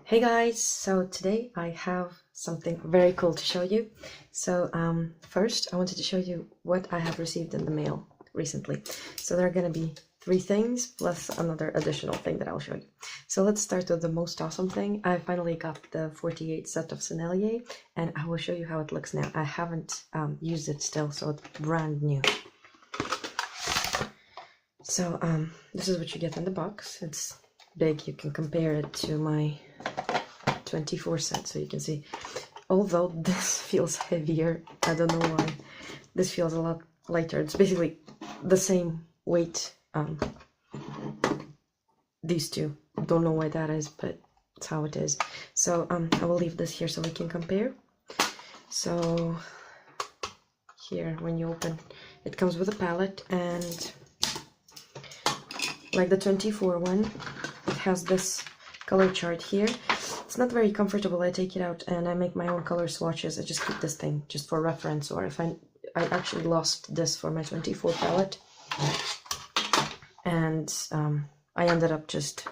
Hey guys, so today I have something very cool to show you. So first I wanted to show you what I have received in the mail recently. So there are going to be 3 things plus another additional thing that I'll show you. So let's start with the most awesome thing. I finally got the 48 set of Sennelier and I will show you how it looks now. I haven't used it still, so it's brand new. So this is what you get in the box. It's big. You can compare it to my 24 set, so you can see, although this feels heavier, I don't know why, this feels a lot lighter. It's basically the same weight, these two, don't know why that is, but it's how it is. So I will leave this here so we can compare. So here, when you open, it comes with a palette, and like the 24 one, it has this color chart here. It's not very comfortable. I take it out and I make my own color swatches. I just keep this thing just for reference, or if I actually lost this for my 24 palette, and I ended up just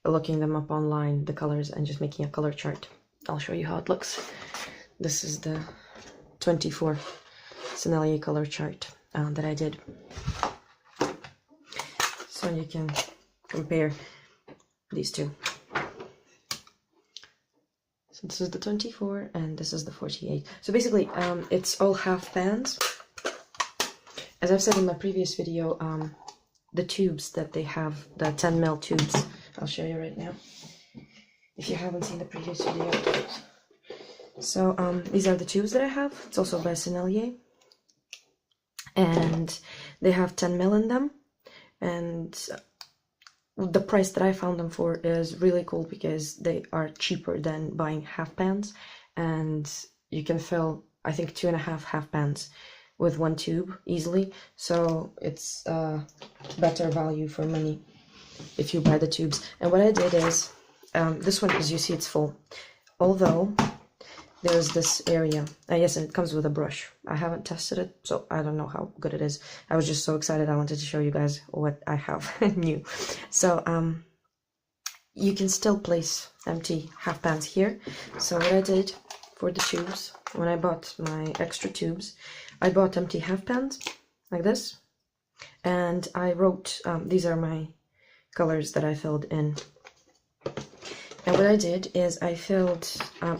looking them up online, the colors, and just making a color chart. I'll show you how it looks. This is the 24 Sennelier color chart that I did. So you can compare these two. So this is the 24 and this is the 48. So basically it's all half pans. As I've said in my previous video, the tubes that they have, the 10 ml tubes, I'll show you right now if you haven't seen the previous video. So these are the tubes that I have. It's also by Sennelier, and they have 10 ml in them, and the price that I found them for is really cool because they are cheaper than buying half pans, and you can fill, I think, 2.5 half pans with one tube easily. So it's better value for money if you buy the tubes. And what I did is, this one, as you see, it's full, although there's this area. Yes, and it comes with a brush. I haven't tested it, so I don't know how good it is. I was just so excited. I wanted to show you guys what I have new. So you can still place empty half pans here. So what I did for the tubes, when I bought my extra tubes, I bought empty half pans like this, and I wrote, these are my colors that I filled in. And what I did is I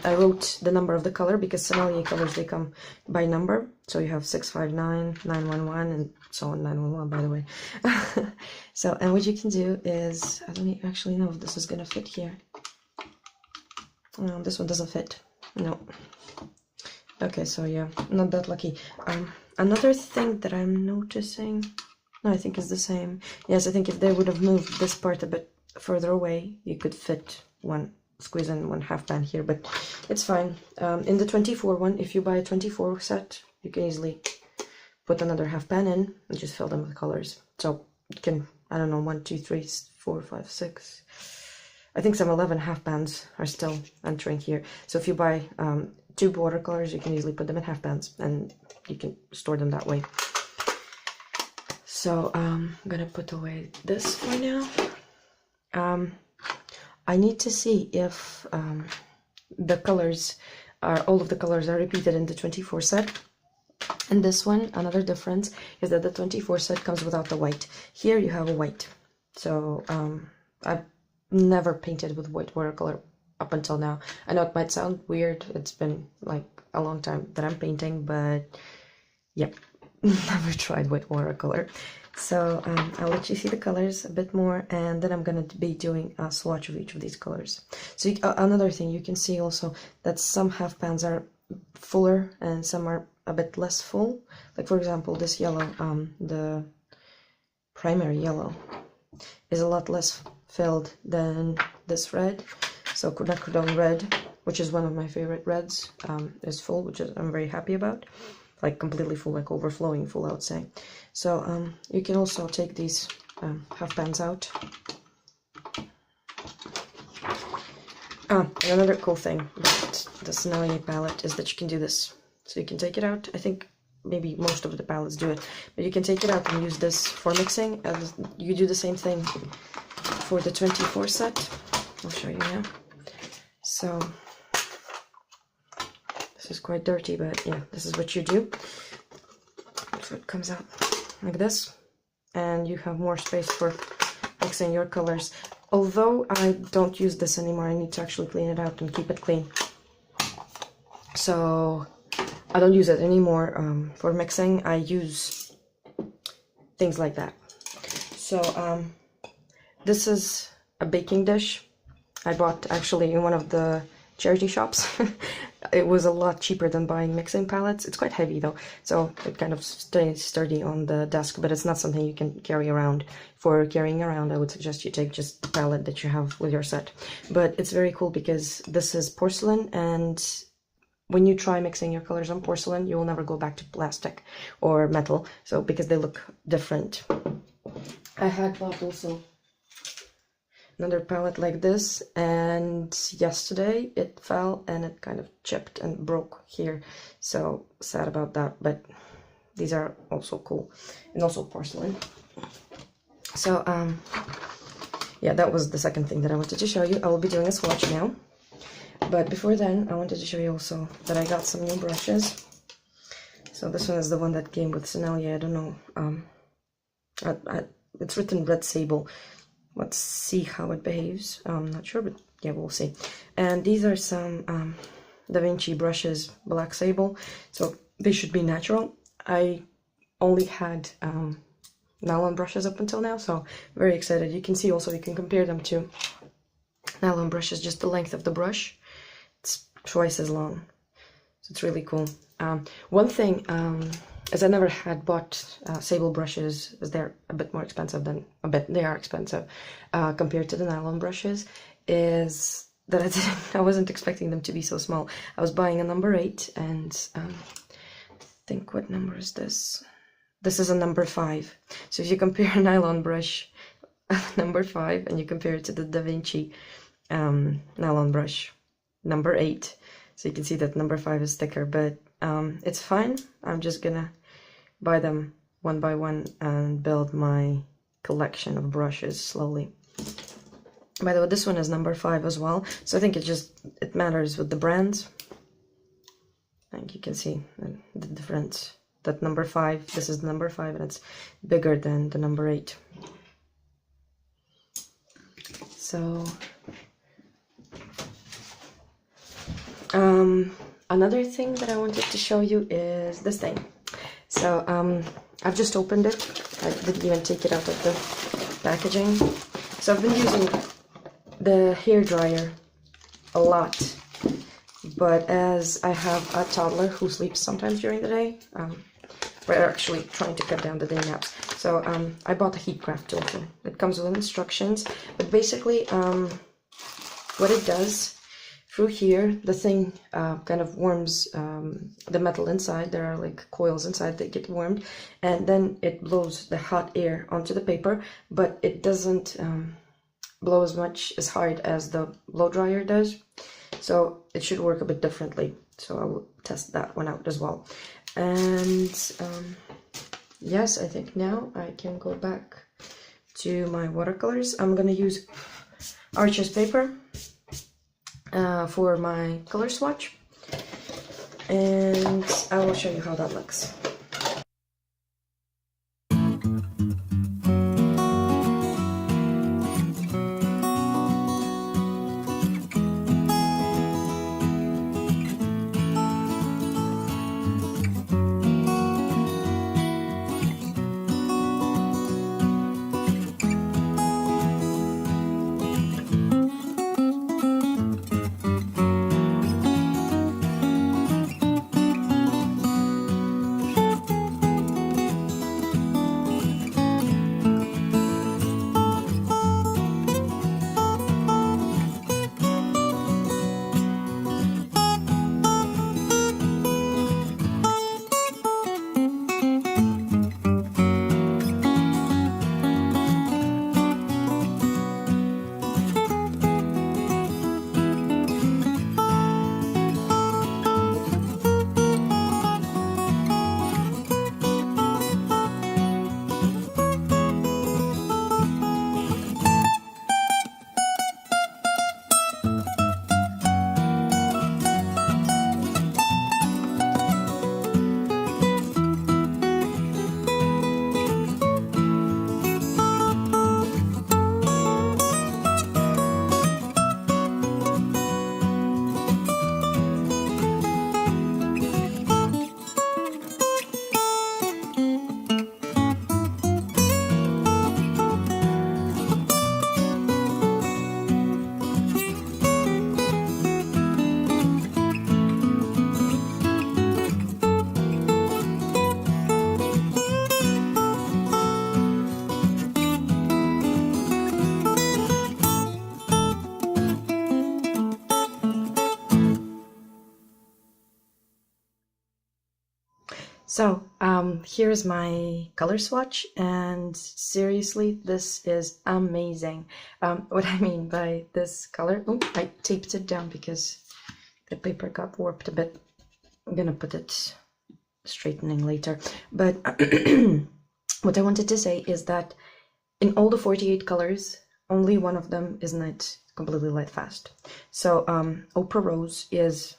wrote the number of the color, because Sennelier colors, they come by number. So you have 659, 911, and so on, 911, by the way. So, and what you can do is, I don't actually know if this is going to fit here. No, this one doesn't fit. No. Okay, so yeah, not that lucky. Another thing that I'm noticing, no, I think it's the same. Yes, I think if they would have moved this part a bit further away, you could fit squeeze in one half pan here, but it's fine. In the 24 one, if you buy a 24 set, you can easily put another half pan in and just fill them with colors. So you can, I don't know, 1, 2, 3, 4, 5, 6. I think some 11 half pans are still entering here. So if you buy 2 watercolors, you can easily put them in half pans and you can store them that way. So I'm gonna put away this for now. I need to see if the colors are, all of the colors are repeated in the 24 set. And this one, another difference is that the 24 set comes without the white. Here you have a white. So I've never painted with white watercolor up until now. I know it might sound weird. It's been like a long time that I'm painting, but yeah, never tried white watercolor. So I'll let you see the colors a bit more, and then I'm going to be doing a swatch of each of these colors. So another thing, you can see also that some half pans are fuller and some are a bit less full. Like for example, this yellow, the primary yellow, is a lot less filled than this red. So Quinacridone red, which is one of my favorite reds, is full, which I'm very happy about. Like completely full, like overflowing full, I would say. So you can also take these half pans out. Another cool thing about the Sennelier palette is that you can do this. So you can take it out. I think maybe most of the palettes do it, but you can take it out and use this for mixing. You do the same thing for the 24 set. I'll show you now. So this is quite dirty, but yeah, this is what you do. So it comes out like this, and you have more space for mixing your colors. Although I don't use this anymore, I need to actually clean it out and keep it clean. So I don't use it anymore for mixing. I use things like that. So this is a baking dish I bought actually in one of the charity shops. It was a lot cheaper than buying mixing palettes. It's quite heavy though, so it kind of stays sturdy on the desk, but it's not something you can carry around. For carrying around, I would suggest you take just the palette that you have with your set. But it's very cool because this is porcelain, and when you try mixing your colors on porcelain, you will never go back to plastic or metal, so because they look different. I had bought also another palette like this, and yesterday it fell and it kind of chipped and broke here, so sad about that, but these are also cool, and also porcelain. So yeah, that was the second thing that I wanted to show you. I will be doing a swatch now, but before then I wanted to show you also that I got some new brushes. So this one is the one that came with Sennelier. I don't know, it's written red sable. Let's see how it behaves. I'm not sure, but yeah, we'll see. And these are some Da Vinci brushes, black sable, so they should be natural. I only had nylon brushes up until now, so very excited. You can see also, you can compare them to nylon brushes, just the length of the brush. It's twice as long, so it's really cool. One thing, as I never had bought sable brushes, as they're a bit more expensive than, they are expensive compared to the nylon brushes, is that I wasn't expecting them to be so small. I was buying a number 8, and I think, what number is this? This is a number 5. So if you compare a nylon brush number 5 and you compare it to the Da Vinci nylon brush number 8, so you can see that number 5 is thicker, but it's fine. I'm just gonna buy them one by one and build my collection of brushes slowly. By the way, this one is number 5 as well, so I think it matters with the brands. Like you can see the difference. That number 5, this is the number 5, and it's bigger than the number 8. So another thing that I wanted to show you is this thing. So I've just opened it. I didn't even take it out of the packaging. So I've been using the hair dryer a lot, but as I have a toddler who sleeps sometimes during the day, we're actually trying to cut down the day naps. So I bought a heat craft tool. It comes with instructions, but basically what it does, through here, the thing kind of warms the metal inside. There are like coils inside that get warmed, and then it blows the hot air onto the paper, but it doesn't blow as hard as the blow dryer does. So it should work a bit differently. So I will test that one out as well. And yes, I think now I can go back to my watercolors. I'm gonna use Arches paper for my color swatch, and I will show you how that looks. So here's my color swatch, and seriously, this is amazing. What I mean by this color, oh, I taped it down because the paper got warped a bit. I'm gonna put it straightening later, but what I wanted to say is that in all the 48 colors, only one of them is not completely light fast. So Opera Rose is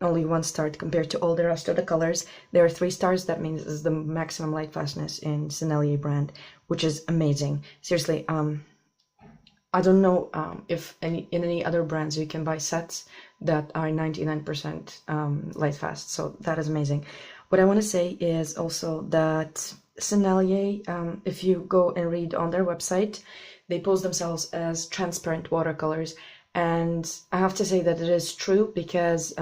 only 1 star compared to all the rest of the colors. There are 3 stars. That means it's the maximum light fastness in Sennelier brand, which is amazing. Seriously, I don't know if in any other brands you can buy sets that are 99% light fast, so that is amazing. What I want to say is also that Sennelier, if you go and read on their website, they pose themselves as transparent watercolors, and I have to say that it is true because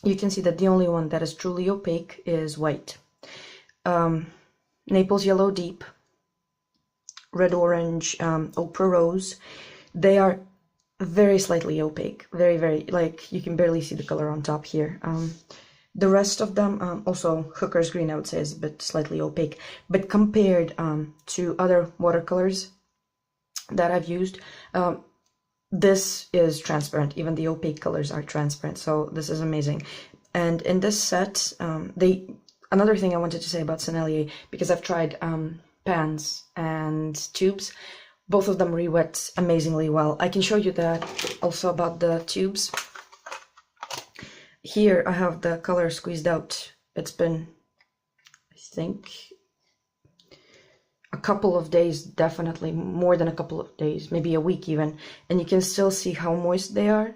you can see that the only one that is truly opaque is white. Naples Yellow Deep, Red Orange, Opera Rose, they are very slightly opaque, very, like you can barely see the color on top here. The rest of them, also Hooker's Green, I would say, is a bit slightly opaque, but compared to other watercolors that I've used, this is transparent. Even the opaque colors are transparent, so this is amazing. And in this set, another thing I wanted to say about Sennelier, because I've tried pans and tubes, both of them re-wet amazingly well. I can show you that also about the tubes. Here I have the color squeezed out. It's been, I think, a couple of days, definitely more than a couple of days, maybe a week even, and you can still see how moist they are.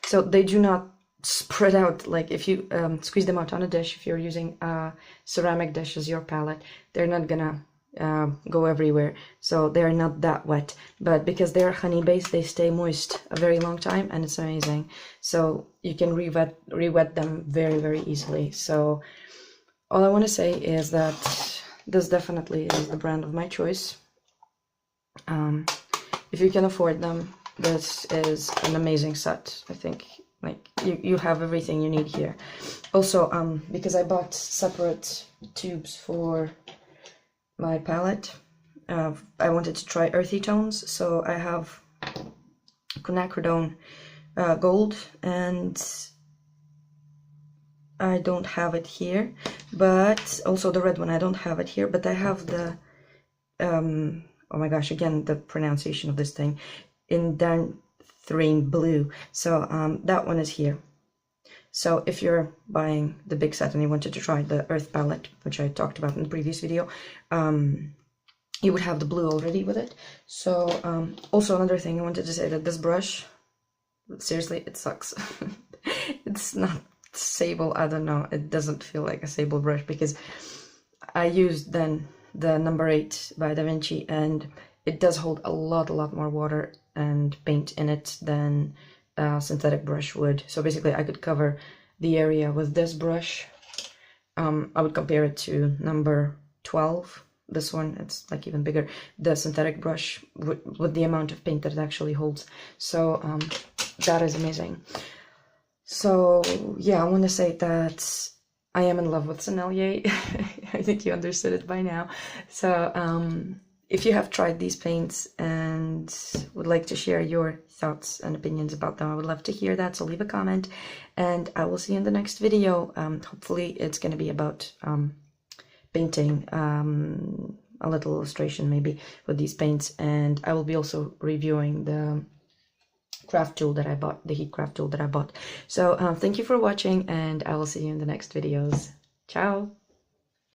So they do not spread out. Like if you squeeze them out on a dish, if you're using a ceramic dish as your palette, they're not gonna go everywhere, so they're not that wet, but because they're honey based, they stay moist a very long time, and it's amazing. So you can re-wet them very easily. So all I want to say is that this definitely is the brand of my choice. If you can afford them, this is an amazing set. I think like you have everything you need here. Also, because I bought separate tubes for my palette, I wanted to try earthy tones, so I have quinacridone gold, and I don't have it here, but also the red one, I don't have it here, but I have the oh my gosh, again the pronunciation of this thing, Indanthrene blue, so that one is here. So if you're buying the big set and you wanted to try the earth palette, which I talked about in the previous video, you would have the blue already with it. So also another thing I wanted to say, that this brush, seriously, it sucks. It's not sable, I don't know, it doesn't feel like a sable brush, because I used then the number 8 by Da Vinci, and it does hold a lot more water and paint in it than synthetic brush would. So basically I could cover the area with this brush. I would compare it to number 12, this one, it's like even bigger, the synthetic brush, with the amount of paint that it actually holds. So that is amazing. So yeah, I want to say that I am in love with Sennelier. I think you understood it by now. So if you have tried these paints and would like to share your thoughts and opinions about them, I would love to hear that, so leave a comment, and I will see you in the next video. Hopefully it's going to be about painting, a little illustration maybe with these paints, and I will be also reviewing the craft tool that I bought, the heat craft tool that I bought. So thank you for watching, and I will see you in the next videos. Ciao!